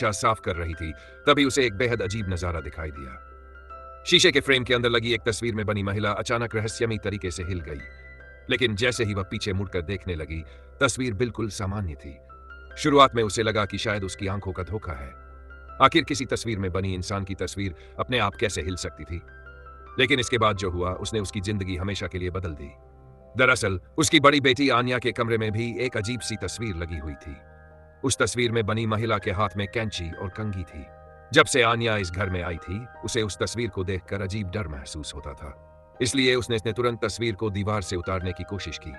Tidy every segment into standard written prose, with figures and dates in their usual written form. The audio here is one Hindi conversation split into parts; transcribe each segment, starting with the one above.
गट्टा साफ कर रही थी, तभी उसे एक बेहद अजीब नजारा दिखाई दिया। शीशे के फ्रेम के अंदर लगी एक तस्वीर में बनी महिला अचानक रहस्यमयी तरीके से हिल गई। लेकिन जैसे ही वह पीछे मुड़कर देखने लगी, तस्वीर बिल्कुल सामान्य थी। शुरुआत में उसे लगा कि शायद उसकी आंखों का धोखा है। आखिर किसी तस्वीर में बनी इंसान की तस्वीर अपने आप कैसे हिल सकती थी? लेकिन इसके बाद जो हुआ, उसने उसकी जिंदगी हमेशा के लिए बदल दी। दरअसल उसकी बड़ी बेटी आन्या के कमरे में भी एक अजीब सी तस्वीर लगी हुई थी। उस तस्वीर में बनी महिला के हाथ में कैंची और कंघी थी। जब से आन्या इस घर में आई थी, उसे उस तस्वीर को देखकर अजीब डर महसूस होता था। इसलिए उसने तुरंत तस्वीर को दीवार से उतारने की कोशिश की।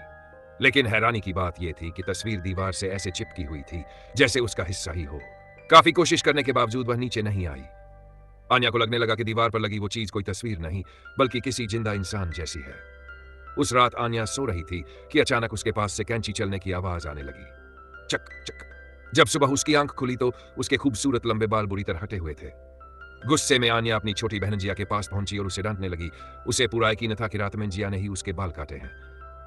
लेकिन हैरानी की बात यह थी कि तस्वीर दीवार से ऐसे चिपकी हुई थी जैसे उसका हिस्सा ही हो। काफी कोशिश करने के बावजूद वह नीचे नहीं आई। आन्या को लगने लगा कि दीवार पर लगी वो चीज कोई तस्वीर नहीं, बल्कि किसी जिंदा इंसान जैसी है। उस रात आन्या सो रही थी कि अचानक उसके पास से कैंची चलने की आवाज आने लगी। चक चक। जब सुबह उसकी आंख खुली तो उसके खूबसूरत लंबे बाल बुरी तरह हटे हुए थे। गुस्से में आन्या अपनी छोटी बहन जिया के पास पहुंची और उसे डांटने लगी। उसे पूरा यकीन था कि रात में जिया ने ही उसके बाल काटे हैं।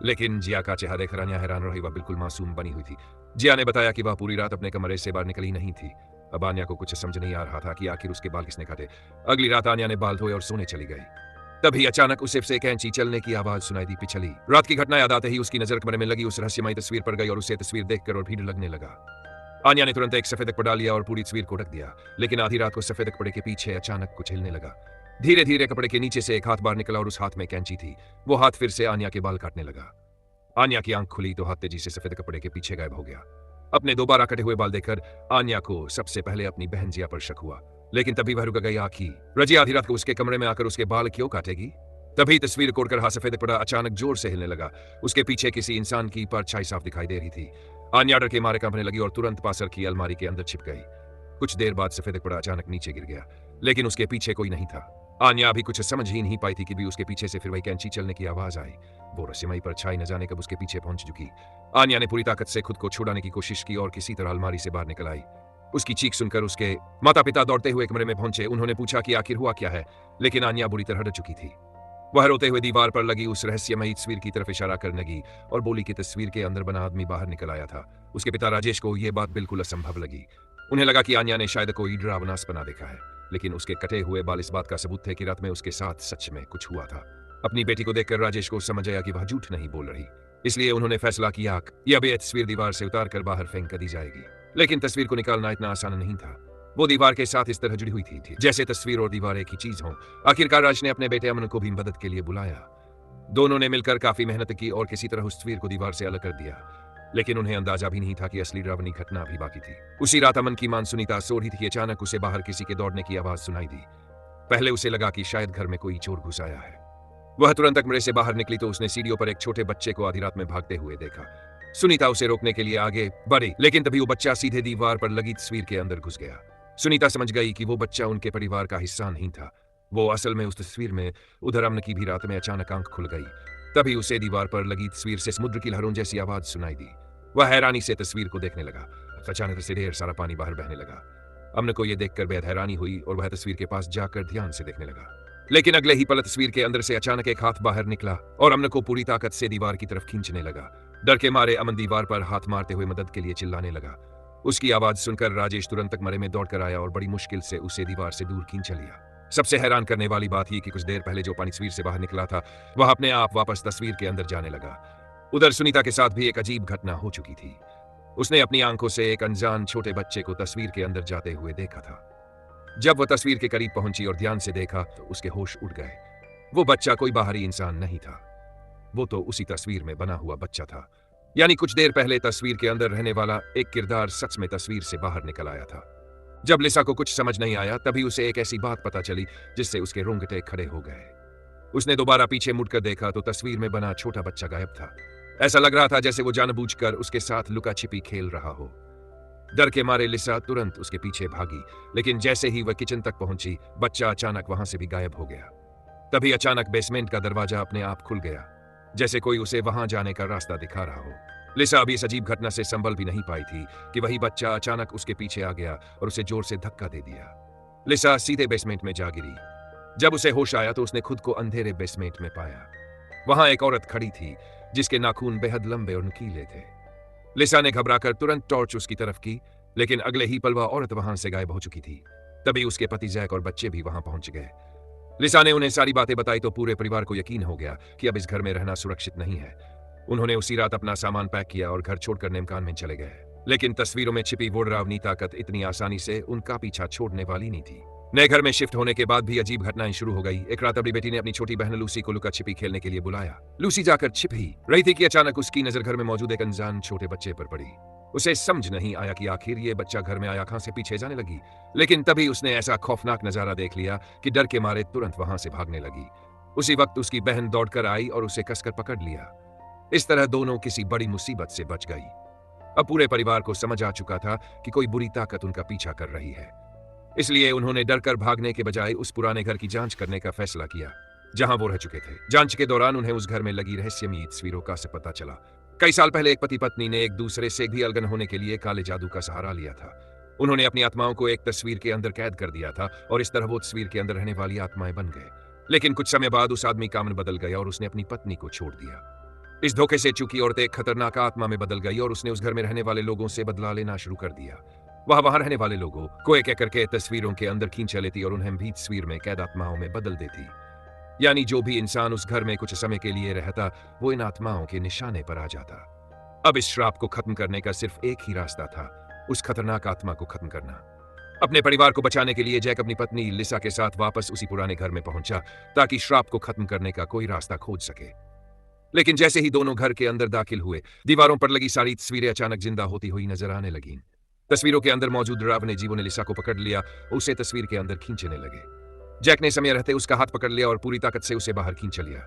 लेकिन जिया का चेहरा देखकर आन्या हैरान रही। वह बिल्कुल मासूम बनी हुई थी। जिया ने बताया कि वह पूरी रात अपने कमरे से बाहर निकली नहीं थी। अब आन्या को कुछ समझ नहीं आ रहा था कि आखिर उसके बाल किसने काटे। अगली रात आन्या ने बाल धोए और सोने चली गई। तभी अचानक उसे से कैंची चलने की आवाज सुनाई दी। पिछली रात की घटना याद आते ही उसकी नजर कमरे में लगी उस रहस्यमयी तस्वीर पर गई और उसे तस्वीर देखकर और भीड़ लगने लगा। आन्या ने तुरंत एक सफेद कपड़ा लिया और पूरी तस्वीर को ढक दिया। लेकिन आधी रात को सफेद कपड़े के पीछे अचानक कुछ हिलने लगा। धीरे धीरे कपड़े के नीचे से एक हाथ बाहर निकला और उस हाथ में कैंची थी। वो हाथ फिर से आन्या के बाल काटने लगा। आन्या की आंख खुली तो हाथ तेजी से सफेद कपड़े के पीछे गायब हो गया। अपने दोबारा कटे हुए बाल देखकर आन्या को सबसे पहले अपनी बहन जिया पर शक हुआ। लेकिन तभी वह रुक गई। आखिर रजिया आधी रात को उसके कमरे में आकर उसके बाल क्यों काटेगी? तभी तस्वीर कोड़कर हाथ सफेद कपड़ा अचानक जोर से हिलने लगा। उसके पीछे किसी इंसान की परछाई साफ दिखाई दे रही थी। आन्या डर के मारे कांपने लगी और तुरंत पास की अलमारी के अंदर छिप गई। कुछ देर बाद सफेद कपड़ा अचानक नीचे गिर गया, लेकिन उसके पीछे कोई नहीं था। आन्या अभी कुछ समझ ही नहीं पाई थी कि भी उसके पीछे से फिर वही कैंची चलने की आवाज आई। वो रहस्यमयी परछाई न जाने कब उसके पीछे पहुंच चुकी। आन्या ने पूरी ताकत से खुद को छुड़ाने की कोशिश की और किसी तरह अलमारी से बाहर निकल आई। उसकी चीख सुनकर उसके माता पिता दौड़ते हुए कमरे में पहुंचे। उन्होंने पूछा कि आखिर हुआ क्या है, लेकिन आन्या बुरी तरह डर चुकी थी। वह रोते हुए दीवार पर लगी उस रहस्यमयी तस्वीर की तरफ इशारा करने लगी और बोली कि तस्वीर के अंदर बना आदमी बाहर निकल आया था। उसके पिता राजेश को यह बात बिल्कुल असंभव लगी। उन्हें लगा कि आन्या ने शायद कोई डरावना सपना देखा है, लेकिन उसके कटे हुए बाल इस बात का सबूत थे कि रात में उसके साथ सच में कुछ हुआ था। अपनी बेटी को देखकर राजेश को समझ आया कि वह झूठ नहीं बोल रही। इसलिए उन्होंने फैसला किया कि अब यह तस्वीर दीवार से उतार कर बाहर फेंक दी जाएगी। लेकिन तस्वीर को निकालना इतना आसान नहीं था। वो दीवार के साथ इस तरह जुड़ी हुई थी जैसे तस्वीर और दीवार एक ही चीज हो। आखिरकार राज ने अपने बेटे अमन को भी मदद के लिए बुलाया। दोनों ने मिलकर काफी मेहनत की और किसी तरह उस तस्वीर को दीवार से अलग कर दिया। लेकिन उन्हें अंदाजा भी नहीं था कि असली डरावनी घटना भी बाकी थी। उसी रात अमन की मां सुनीता सो रही थी। अचानक उसे बाहर किसी के दौड़ने की आवाज सुनाई दी। पहले उसे लगा कि शायद घर में कोई चोर घुस आया है। वह तुरंत कमरे से बाहर निकली तो उसने सीढ़ियों पर एक छोटे बच्चे को आधी रात में भागते हुए देखा। सुनीता उसे रोकने के लिए आगे बढ़ी, लेकिन तभी वो बच्चा सीधे दीवार पर लगी तस्वीर के अंदर घुस गया। सुनीता समझ गई कि वो बच्चा उनके परिवार का हिस्सा नहीं था। वो असल में उस तस्वीर में उधर अमन की भी रात में अचानक आंख खुल गई। तभी उसे दीवार पर लगी तस्वीर से समुद्र की लहरों जैसी आवाज सुनाई दी। वह हैरानी से तस्वीर को देखने लगा। अचानक से ढेर सारा पानी बाहर बहने लगा। अमन को यह देखकर बेहद हैरानी हुई और वह तस्वीर के पास जाकर ध्यान से देखने लगा। लेकिन अगले ही पल तस्वीर के अंदर से अचानक एक हाथ बाहर निकला और अमन को पूरी ताकत से दीवार की तरफ खींचने लगा। डर के मारे अमन दीवार पर हाथ मारते हुए मदद के लिए चिल्लाने लगा। उसकी आवाज सुनकर राजेश तुरंत कमरे में दौड़कर आया और बड़ी मुश्किल से उसे दीवार से दूर खींच लिया। सबसे हैरान करने वाली बात यह कि कुछ देर पहले जो पानी तस्वीर से बाहर निकला था, वह अपने आप वापस तस्वीर के अंदर जाने लगा। उधर सुनीता के साथ भी एक अजीब घटना हो चुकी थी। उसने अपनी आंखों से एक अनजान छोटे बच्चे को तस्वीर के अंदर जाते हुए देखा था। जब वह तस्वीर के करीब पहुंची और ध्यान से देखा तो उसके होश उड़ गए। वो बच्चा कोई बाहरी इंसान नहीं था, वो तो उसी तस्वीर में बना हुआ बच्चा था। यानी कुछ देर पहले तस्वीर के अंदर रहने वाला एक किरदार सच में तस्वीर से बाहर निकल आया था। जब लिसा को कुछ समझ नहीं आया, तभी उसे एक ऐसी बात पता चली जिससे उसके रोंगटे खड़े हो गए। उसने दोबारा पीछे मुड़कर देखा तो तस्वीर में बना छोटा बच्चा गायब था। ऐसा लग रहा था जैसे वो जानबूझकर उसके साथ लुका छिपी खेल रहा हो। डर के मारे लिसा तुरंत उसके पीछे भागी, लेकिन जैसे ही वह किचन तक पहुंची, बच्चा अचानक वहां से भी गायब हो गया। तभी अचानक बेसमेंट का दरवाजा अपने आप खुल गया, जैसे कोई उसे वहां जाने का रास्ता दिखा रहा हो। लिसा अभी इस अजीब घटना से संभल भी नहीं पाई थी कि वही बच्चा अचानक उसके पीछे आ गया और उसे जोर से धक्का दे दिया। लिसा सीधे बेसमेंट में जा गिरी। जब उसे होश आया तो उसने खुद को अंधेरे बेसमेंट में पाया। वहां एक औरत खड़ी थी जिसके नाखून बेहद लंबे और नुकीले थे। लिसा ने घबराकर तुरंत टॉर्च उसकी तरफ की, लेकिन अगले ही पल वह औरत वहां से गायब हो चुकी थी। तभी उसके पति जैक और बच्चे भी वहां पहुंच गए। लिसा ने उन्हें सारी बातें बताई तो पूरे परिवार को यकीन हो गया कि अब इस घर में रहना सुरक्षित नहीं है। उन्होंने उसी रात अपना सामान पैक किया और घर छोड़कर नेमकान में चले गए। लेकिन तस्वीरों में छिपी वोडरावनी ताकत इतनी आसानी से उनका पीछा छोड़ने वाली नहीं थी। नए घर में शिफ्ट होने के बाद भी अजीब घटनाएं शुरू हो गई। एक रात अपनी बेटी ने अपनी छोटी बहन लूसी को लुका छिपी खेलने के लिए बुलाया। लूसी जाकर छिप ही रही थी कि अचानक उसकी नजर घर में मौजूद एक अनजान छोटे बच्चे पर पड़ी। उसे समझ नहीं आया कि आखिर ये बच्चा घर में आया कहां से पीछे जाने लगी। लेकिन तभी उसने ऐसा खौफनाक नजारा देख लिया कि डर के मारे तुरंत वहां से भागने लगी। उसी वक्त उसकी बहन दौड़कर आई और उसे कसकर पकड़ लिया। इस तरह दोनों किसी बड़ी मुसीबत से बच गई। अब पूरे परिवार को समझ आ चुका था कि कोई बुरी ताकत उनका पीछा कर रही है। इसलिए उन्होंने डरकर भागने के बजाय उस पुराने घर की जांच करने का फैसला किया जहां वो रह चुके थे। जांच के दौरान उन्हें उस घर में लगी रहस्यमयी तस्वीरों का से पता चला। कई साल पहले एक पति पत्नी ने एक दूसरे से भी अलगन होने के लिए काले जादू का सहारा लिया था। उन्होंने अपनी आत्माओं को एक तस्वीर के अंदर कैद कर दिया था और इस तरह वो तस्वीर के अंदर रहने वाली आत्माएं बन गए। लेकिन कुछ समय बाद उस आदमी का मन बदल गया और उसने अपनी पत्नी को छोड़ दिया। इस धोखे से चूकी औरत एक खतरनाक आत्मा में बदल गई और उसने उस घर में रहने वाले लोगों से बदला लेना शुरू कर दिया। वह वहां रहने वाले लोगों को एक एक करके तस्वीरों के अंदर खींच लेती और उन्हें भी तस्वीर में कैद आत्माओं में बदल देती। यानी जो भी इंसान उस घर में कुछ समय के लिए रहता वो इन आत्माओं के निशाने पर आ जाता। अब इस श्राप को खत्म करने का सिर्फ एक ही रास्ता था, उस खतरनाक आत्मा को खत्म करना। अपने परिवार को बचाने के लिए जैक अपनी पत्नी लिसा के साथ वापस उसी पुराने घर में पहुंचा ताकि श्राप को खत्म करने का कोई रास्ता खोज सके। लेकिन जैसे ही दोनों घर के अंदर दाखिल हुए, दीवारों पर लगी सारी तस्वीरें अचानक जिंदा होती हुई नजर आने लगीं। तस्वीरों के अंदर मौजूद डरावने जीवों ने लिसा को पकड़ लिया और उसे तस्वीर के अंदर खींचने लगे। जैक ने समय रहते उसका हाथ पकड़ लिया और पूरी ताकत से उसे बाहर खींच लिया।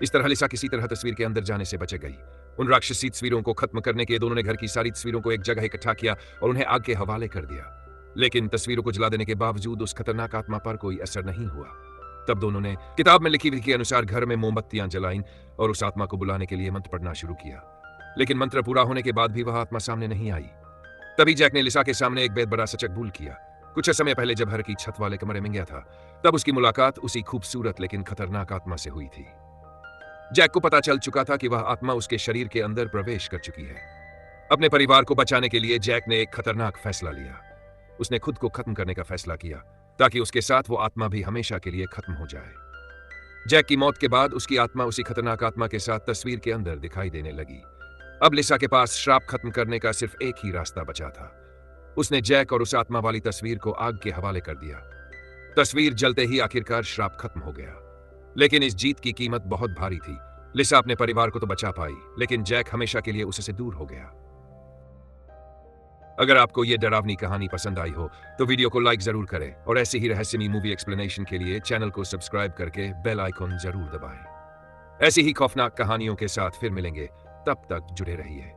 इस तरह लिसा किसी तरह तस्वीर के अंदर जाने से बच गई। उन राक्षसी तस्वीरों को खत्म करने के दोनों ने घर की सारी तस्वीरों को एक जगह इकट्ठा किया और उन्हें आग के हवाले कर दिया। लेकिन तस्वीरों को जला देने के बावजूद उस खतरनाक आत्मा पर कोई असर नहीं हुआ। तब दोनों ने किताब में लिखी हुई के अनुसार घर में मोमबत्तियां जलाईं और उस आत्मा को बुलाने के लिए मंत्र पढ़ना शुरू किया। लेकिन मंत्र पूरा होने के बाद भी वह आत्मा सामने नहीं आई। तभी जैक ने लिसा के सामने एक बेहद बड़ा सचक भूल किया। कुछ समय पहले जब हर की छत वाले कमरे में गया था तब उसकी मुलाकात उसी खूबसूरत लेकिन खतरनाक आत्मा से हुई थी। जैक को पता चल चुका था कि वह आत्मा उसके शरीर के अंदर प्रवेश कर चुकी है। अपने परिवार को बचाने के लिए जैक ने एक खतरनाक फैसला लिया। उसने खुद को खत्म करने का फैसला किया ताकि उसके साथ वो आत्मा भी हमेशा के लिए खत्म हो जाए। जैक की मौत के बाद उसकी आत्मा उसी खतरनाक आत्मा के साथ तस्वीर के अंदर दिखाई देने लगी। अब लिसा के पास श्राप खत्म करने का सिर्फ एक ही रास्ता बचा था। उसने जैक और उस आत्मा वाली तस्वीर को आग के हवाले कर दिया। तस्वीर जलते ही आखिरकार श्राप खत्म हो गया। लेकिन इस जीत की कीमत बहुत भारी थी। लिसा अपने परिवार को तो बचा पाई, लेकिन जैक हमेशा के लिए उससे दूर हो गया। अगर आपको यह डरावनी कहानी पसंद आई हो तो वीडियो को लाइक जरूर करें और ऐसी ही रहस्यमयी मूवी एक्सप्लेनेशन के लिए चैनल को सब्सक्राइब करके बेल आइकॉन जरूर दबाएं। ऐसी ही खौफनाक कहानियों के साथ फिर मिलेंगे, तब तक जुड़े रहिए।